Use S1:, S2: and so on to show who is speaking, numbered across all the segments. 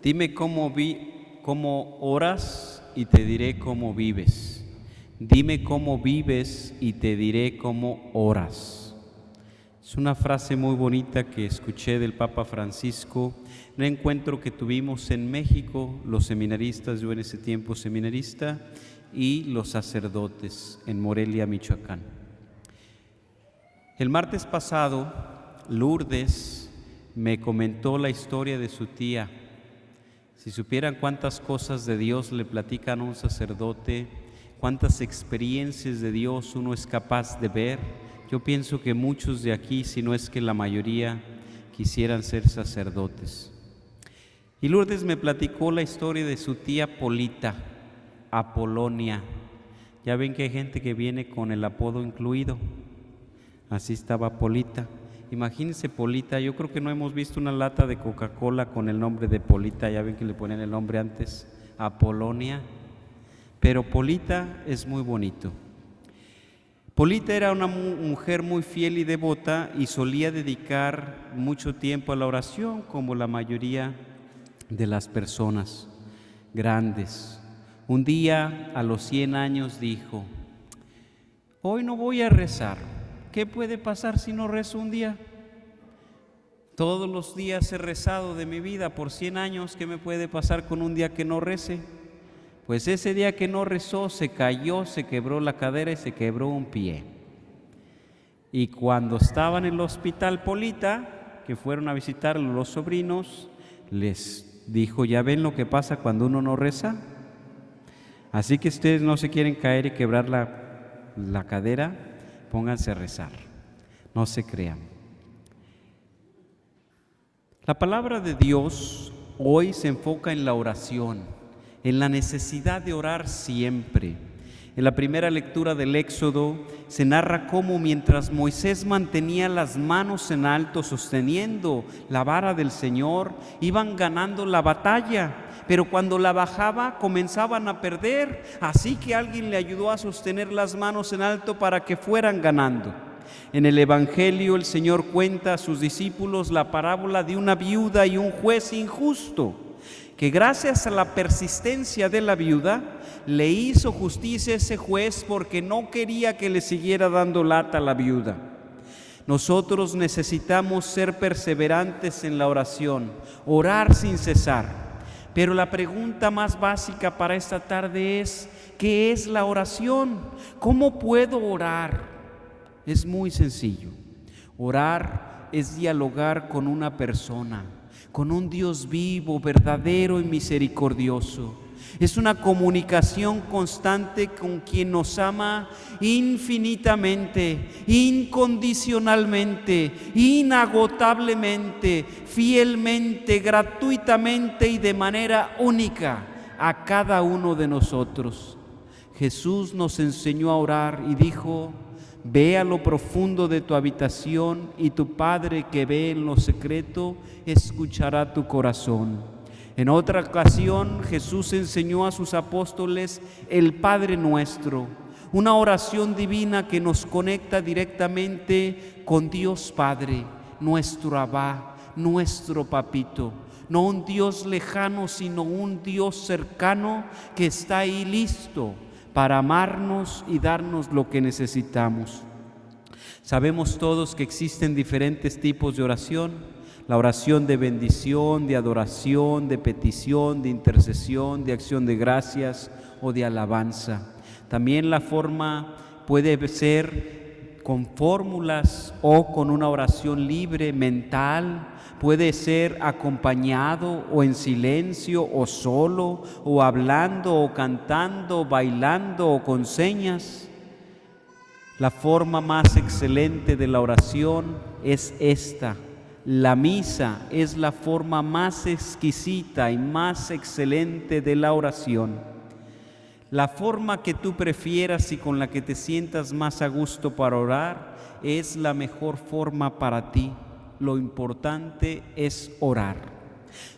S1: Dime cómo oras y te diré cómo vives. Dime cómo vives y te diré cómo oras. Es una frase muy bonita que escuché del Papa Francisco en un encuentro que tuvimos en México, los seminaristas, yo en ese tiempo seminarista, y los sacerdotes en Morelia, Michoacán. El martes pasado, Lourdes me comentó la historia de su tía. Si supieran cuántas cosas de Dios le platican a un sacerdote, cuántas experiencias de Dios uno es capaz de ver, yo pienso que muchos de aquí, si no es que la mayoría, quisieran ser sacerdotes. Y Lourdes me platicó la historia de su tía Polita, Apolonia. Ya ven que hay gente que viene con el apodo incluido. Así estaba Polita. Imagínense Polita, yo creo que no hemos visto una lata de Coca-Cola con el nombre de Polita, ya ven que le ponían el nombre antes, Apolonia, pero Polita es muy bonito. Polita era una mujer muy fiel y devota y solía dedicar mucho tiempo a la oración, como la mayoría de las personas grandes. Un día, a los 100 años, dijo: hoy no voy a rezar. ¿Qué puede pasar si no rezo un día? Todos los días he rezado de mi vida por 100 años. ¿Qué me puede pasar con un día que no rece? Pues ese día que no rezó, se cayó, se quebró la cadera y se quebró un pie. Y cuando estaban en el hospital Polita, que fueron a visitarlo los sobrinos, les dijo: ¿ya ven lo que pasa cuando uno no reza? Así que ustedes no se quieren caer y quebrar la cadera, pónganse a rezar, no se crean. La palabra de Dios hoy se enfoca en la oración, en la necesidad de orar siempre. En la primera lectura del Éxodo se narra cómo mientras Moisés mantenía las manos en alto sosteniendo la vara del Señor, iban ganando la batalla, pero cuando la bajaba comenzaban a perder, así que alguien le ayudó a sostener las manos en alto para que fueran ganando. En el Evangelio el Señor cuenta a sus discípulos la parábola de una viuda y un juez injusto, que gracias a la persistencia de la viuda le hizo justicia a ese juez porque no quería que le siguiera dando lata a la viuda. Nosotros necesitamos ser perseverantes en la oración, orar sin cesar. Pero la pregunta más básica para esta tarde es: ¿qué es la oración? ¿Cómo puedo orar? Es muy sencillo. Orar es dialogar con una persona, con un Dios vivo, verdadero y misericordioso. Es una comunicación constante con quien nos ama infinitamente, incondicionalmente, inagotablemente, fielmente, gratuitamente y de manera única a cada uno de nosotros. Jesús nos enseñó a orar y dijo: ve a lo profundo de tu habitación y tu Padre que ve en lo secreto escuchará tu corazón. En otra ocasión Jesús enseñó a sus apóstoles el Padre Nuestro, una oración divina que nos conecta directamente con Dios Padre, nuestro Abba, nuestro Papito. No un Dios lejano, sino un Dios cercano que está ahí listo para amarnos y darnos lo que necesitamos. Sabemos todos que existen diferentes tipos de oración: la oración de bendición, de adoración, de petición, de intercesión, de acción de gracias o de alabanza. También la forma puede ser con fórmulas o con una oración libre, mental. Puede ser acompañado o en silencio o solo, o hablando o cantando, o bailando o con señas. La forma más excelente de la oración es esta. La misa es la forma más exquisita y más excelente de la oración. La forma que tú prefieras y con la que te sientas más a gusto para orar es la mejor forma para ti. Lo importante es orar.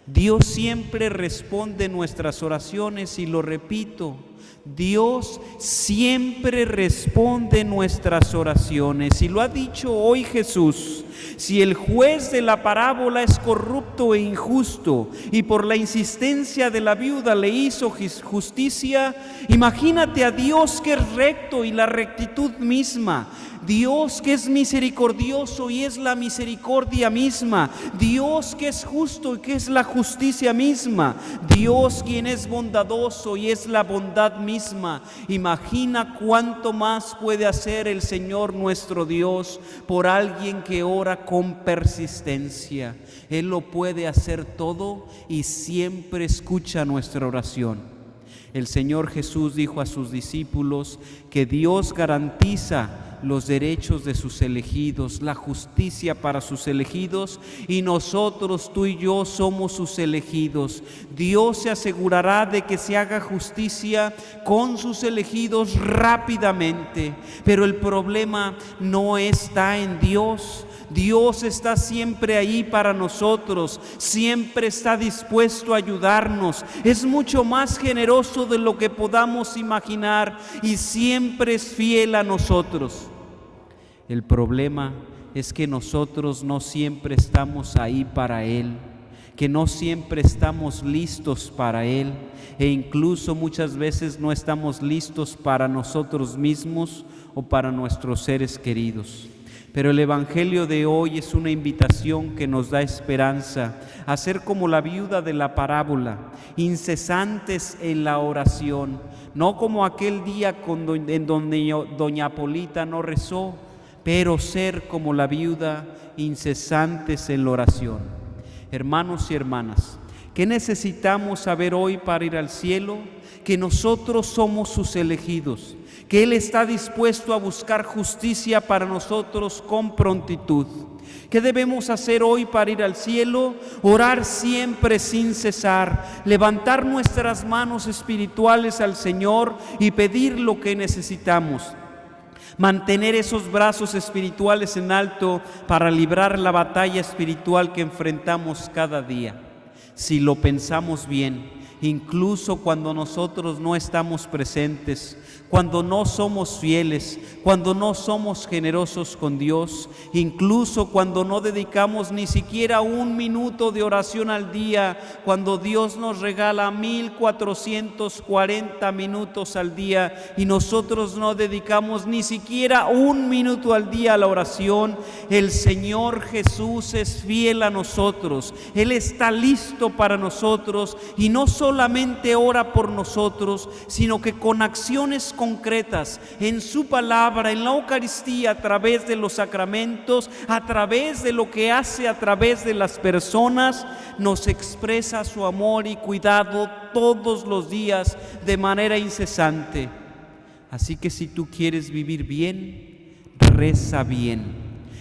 S1: Dios siempre responde nuestras oraciones y lo repito, Dios siempre responde nuestras oraciones y lo ha dicho hoy Jesús. Si el juez de la parábola es corrupto e injusto y por la insistencia de la viuda le hizo justicia, imagínate a Dios que es recto y la rectitud misma. Dios que es misericordioso y es la misericordia misma. Dios que es justo y que es la justicia misma. Dios quien es bondadoso y es la bondad misma. Imagina cuánto más puede hacer el Señor nuestro Dios por alguien que ora con persistencia. Él lo puede hacer todo y siempre escucha nuestra oración. El Señor Jesús dijo a sus discípulos que Dios garantiza los derechos de sus elegidos, la justicia para sus elegidos, y nosotros, tú y yo, somos sus elegidos. Dios se asegurará de que se haga justicia con sus elegidos rápidamente, pero el problema no está en Dios. Dios está siempre ahí para nosotros, siempre está dispuesto a ayudarnos, es mucho más generoso de lo que podamos imaginar y siempre es fiel a nosotros. El problema es que nosotros no siempre estamos ahí para Él, que no siempre estamos listos para Él e incluso muchas veces no estamos listos para nosotros mismos o para nuestros seres queridos. Pero el Evangelio de hoy es una invitación que nos da esperanza a ser como la viuda de la parábola, incesantes en la oración, no como aquel día en donde doña Polita no rezó, pero ser como la viuda, incesantes en la oración. Hermanos y hermanas, ¿qué necesitamos saber hoy para ir al cielo? Que nosotros somos sus elegidos, que Él está dispuesto a buscar justicia para nosotros con prontitud. ¿Qué debemos hacer hoy para ir al cielo? Orar siempre sin cesar, levantar nuestras manos espirituales al Señor y pedir lo que necesitamos. Mantener esos brazos espirituales en alto para librar la batalla espiritual que enfrentamos cada día. Si lo pensamos bien, incluso cuando nosotros no estamos presentes, cuando no somos fieles, cuando no somos generosos con Dios, incluso cuando no dedicamos ni siquiera 1 minuto de oración al día, cuando Dios nos regala 1440 minutos al día y nosotros no dedicamos ni siquiera 1 minuto al día a la oración, el Señor Jesús es fiel a nosotros. Él está listo para nosotros y no solamente ora por nosotros, sino que con acciones concretas en su palabra, en la Eucaristía, a través de los sacramentos, a través de lo que hace a través de las personas, nos expresa su amor y cuidado todos los días de manera incesante. Así que si tú quieres vivir bien, reza bien.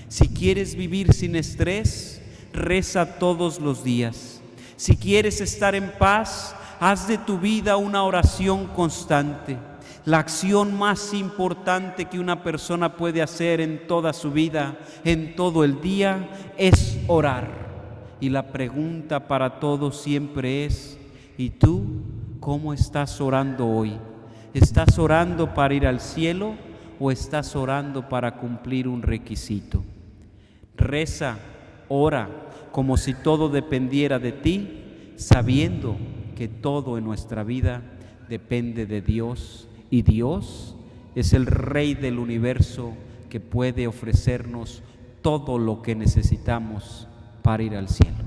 S1: Si quieres vivir sin estrés, reza todos los días. Si quieres estar en paz, haz de tu vida una oración constante. La acción más importante que una persona puede hacer en toda su vida, en todo el día, es orar. Y la pregunta para todos siempre es: ¿y tú cómo estás orando hoy? ¿Estás orando para ir al cielo o estás orando para cumplir un requisito? Reza, ora, como si todo dependiera de ti, sabiendo que todo en nuestra vida depende de Dios. Y Dios es el Rey del universo que puede ofrecernos todo lo que necesitamos para ir al cielo.